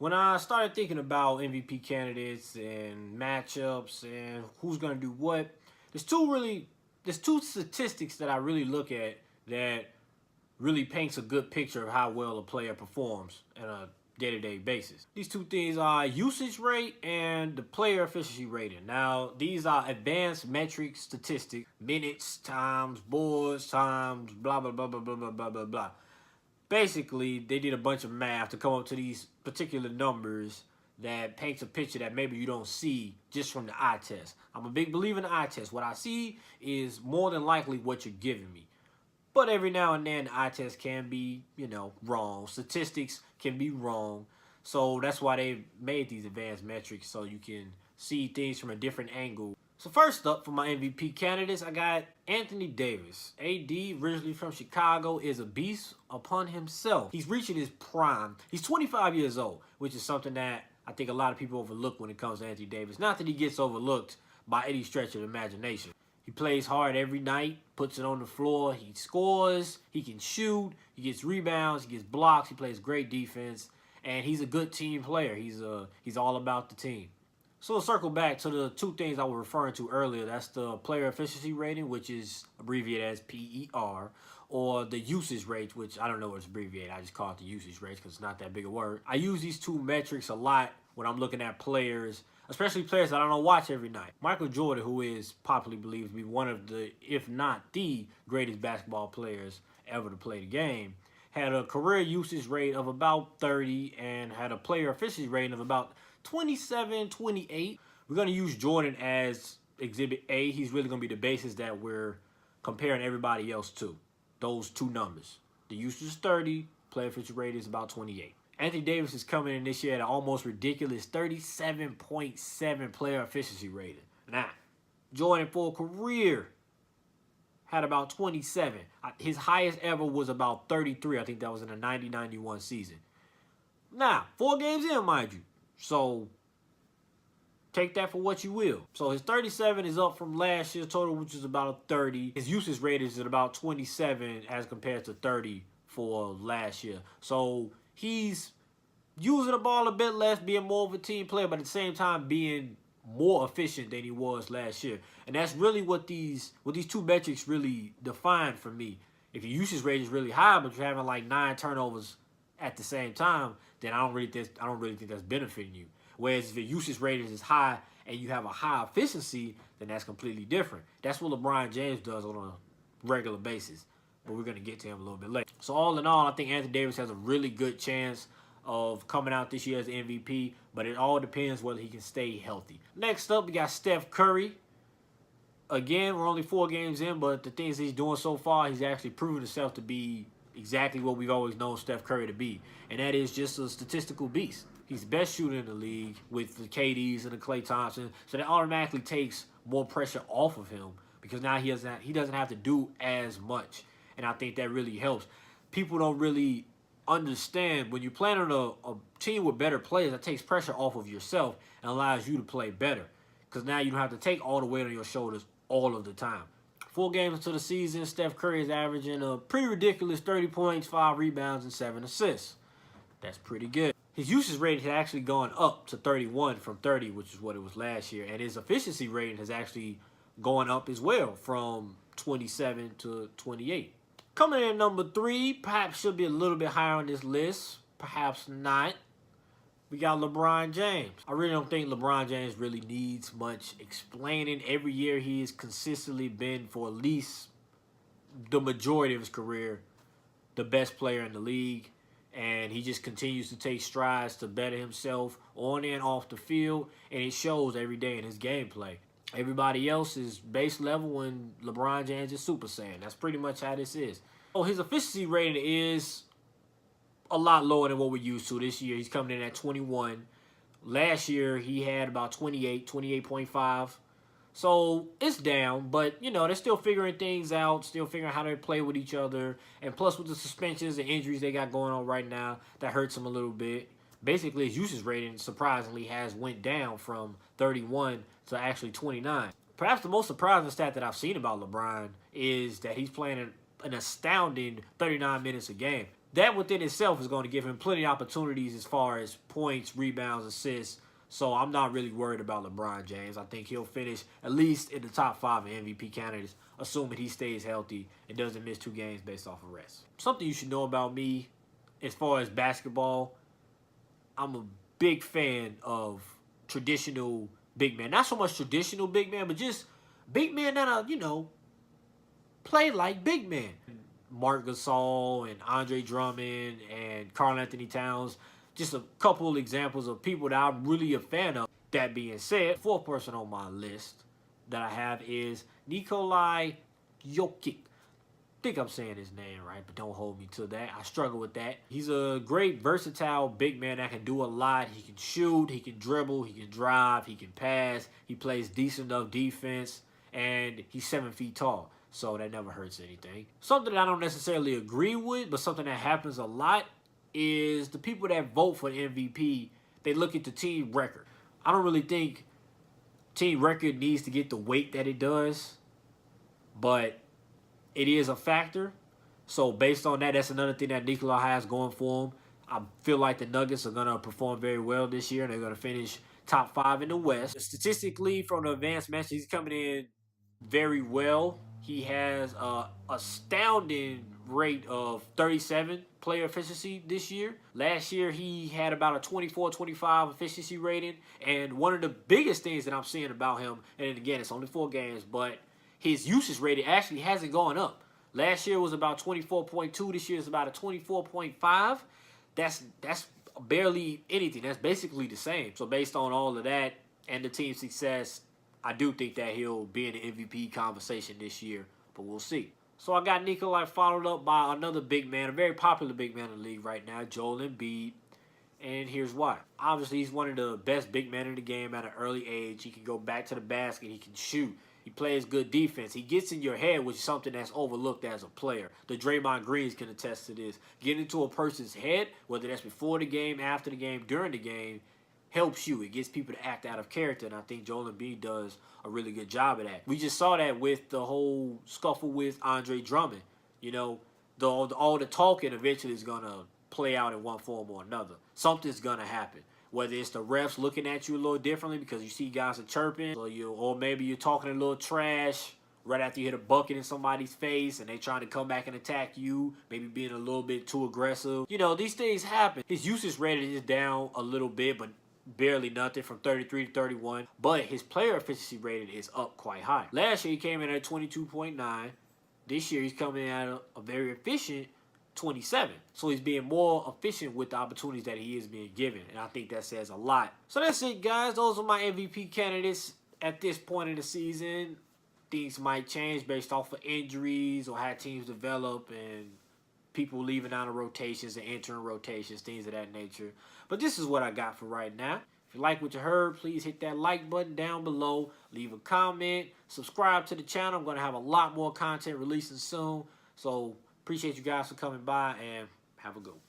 When I started thinking about MVP candidates and matchups and who's gonna do what, there's two statistics that I really look at that really paints a good picture of how well a player performs on a day-to-day basis. These two things are usage rate and the player efficiency rating. Now, these are advanced metric statistics, minutes, times, boards, times, blah, blah, blah, blah, blah, blah, blah, blah, blah. Basically, they did a bunch of math to come up to these particular numbers that paints a picture that maybe you don't see just from the eye test. I'm a big believer in the eye test. What I see is more than likely what you're giving me. But every now and then, the eye test can be, wrong. Statistics can be wrong. So that's why they made these advanced metrics so you can see things from a different angle. So first up for my MVP candidates, I got Anthony Davis. AD, originally from Chicago, is a beast upon himself. He's reaching his prime. He's 25 years old, which is something that I think a lot of people overlook when it comes to Anthony Davis. Not that he gets overlooked by any stretch of the imagination. He plays hard every night, puts it on the floor, he scores, he can shoot, he gets rebounds, he gets blocks, he plays great defense, and he's a good team player. He's all about the team. So we'll circle back to the two things I was referring to earlier. That's the player efficiency rating, which is abbreviated as PER, or the usage rate, which I don't know what it's abbreviated. I just call it the usage rate because it's not that big a word. I use these two metrics a lot when I'm looking at players, especially players that I don't watch every night. Michael Jordan, who is popularly believed to be one of the, if not the greatest basketball players ever to play the game, had a career usage rate of about 30 and had a player efficiency rating of about 27, 28. We're going to use Jordan as Exhibit A. He's really going to be the basis that we're comparing everybody else to. Those two numbers. The usage is 30, player efficiency rate is about 28. Anthony Davis is coming in this year at an almost ridiculous 37.7 player efficiency rating. Now, Jordan for a career had about 27. His highest ever was about 33. I think that was in the 90-91 season. Now, 4 games in, mind you. So, take that for what you will. So, his 37 is up from last year's total, which is about a 30. His usage rate is at about 27 as compared to 30 for last year. So, he's using the ball a bit less, being more of a team player, but at the same time being more efficient than he was last year. And that's really what these two metrics really define for me. If your usage rate is really high, but you're having like 9 turnovers at the same time, then I don't really think that's benefiting you. Whereas if your usage rate is high and you have a high efficiency, then that's completely different. That's what LeBron James does on a regular basis. But we're going to get to him a little bit later. So all in all, I think Anthony Davis has a really good chance of coming out this year as the MVP, but it all depends whether he can stay healthy. Next up, we got Steph Curry. Again, we're only 4 games in, but the things he's doing so far, he's actually proven himself to be exactly what we've always known Steph Curry to be, and that is just a statistical beast. He's the best shooter in the league with the KDs and the Klay Thompson, so that automatically takes more pressure off of him because now he doesn't have to do as much, and I think that really helps. People don't really understand when you're playing on a team with better players, that takes pressure off of yourself and allows you to play better because now you don't have to take all the weight on your shoulders all of the time. 4 games into the season, Steph Curry is averaging a pretty ridiculous 30 points, 5 rebounds, and 7 assists. That's pretty good. His usage rate has actually gone up to 31 from 30, which is what it was last year. And his efficiency rating has actually gone up as well from 27 to 28. Coming in at number 3, perhaps should be a little bit higher on this list. Perhaps not. We got LeBron James. I really don't think LeBron James really needs much explaining. Every year he has consistently been, for at least the majority of his career, the best player in the league. And he just continues to take strides to better himself on and off the field. And it shows every day in his gameplay. Everybody else is base level and LeBron James is Super Saiyan. That's pretty much how this is. Oh, his efficiency rating is a lot lower than what we're used to this year. He's coming in at 21. Last year, he had about 28.5. So it's down, but, they're still figuring things out, still figuring how to play with each other. And plus, with the suspensions and injuries they got going on right now, that hurts him a little bit. Basically, his usage rating, surprisingly, has went down from 31 to actually 29. Perhaps the most surprising stat that I've seen about LeBron is that he's playing an astounding 39 minutes a game. that within itself is going to give him plenty of opportunities as far as points, rebounds, assists. So I'm not really worried about LeBron James. I think he'll finish at least in the top 5 of MVP candidates, assuming he stays healthy and doesn't miss 2 games based off of rest. Something you should know about me as far as basketball, I'm a big fan of traditional big men. Not so much traditional big men, but just big men that are, play like big men. Mark Gasol and Andre Drummond and Karl Anthony Towns. Just a couple of examples of people that I'm really a fan of. That being said, 4th person on my list that I have is Nikola Jokic. I think I'm saying his name right, but don't hold me to that. I struggle with that. He's a great, versatile big man that can do a lot. He can shoot, he can dribble, he can drive, he can pass. He plays decent enough defense, and he's 7 feet tall. So that never hurts anything. Something that I don't necessarily agree with, but something that happens a lot, is the people that vote for the MVP, they look at the team record. I don't really think team record needs to get the weight that it does, but it is a factor. So based on that, that's another thing that Nikola has going for him. I feel like the Nuggets are going to perform very well this year, and they're going to finish top 5 in the West. Statistically, from the advanced match, he's coming in very well. He has an astounding rate of 37 player efficiency this year. Last year, he had about a 24-25 efficiency rating. And one of the biggest things that I'm seeing about him, and again, it's only 4 games, but his usage rating actually hasn't gone up. Last year was about 24.2. This year is about a 24.5. That's barely anything. That's basically the same. So based on all of that and the team's success, I do think that he'll be in the MVP conversation this year, but we'll see. So I got Nikola followed up by another big man, a very popular big man in the league right now, Joel Embiid. And here's why. Obviously, he's one of the best big men in the game at an early age. He can go back to the basket. He can shoot. He plays good defense. He gets in your head, which is something that's overlooked as a player. The Draymond Greens can attest to this. Getting into a person's head, whether that's before the game, after the game, during the game, helps you. It gets people to act out of character, and I think Joel Embiid does a really good job of that. We just saw that with the whole scuffle with Andre Drummond. All the talking eventually is going to play out in one form or another. Something's going to happen. Whether it's the refs looking at you a little differently because you see guys are chirping, or maybe you're talking a little trash right after you hit a bucket in somebody's face and they trying to come back and attack you, maybe being a little bit too aggressive. These things happen. His usage rating is down a little bit, but barely nothing, from 33 to 31. But his player efficiency rating is up quite high. Last year, he came in at 22.9. This year, he's coming in at a very efficient 27. So he's being more efficient with the opportunities that he is being given. And I think that says a lot. So that's it, guys. Those are my MVP candidates at this point in the season. Things might change based off of injuries or how teams develop and people leaving out of rotations and entering rotations, things of that nature. But this is what I got for right now. If you like what you heard, please hit that like button down below. Leave a comment. Subscribe to the channel. I'm going to have a lot more content releasing soon. So appreciate you guys for coming by, and have a good one.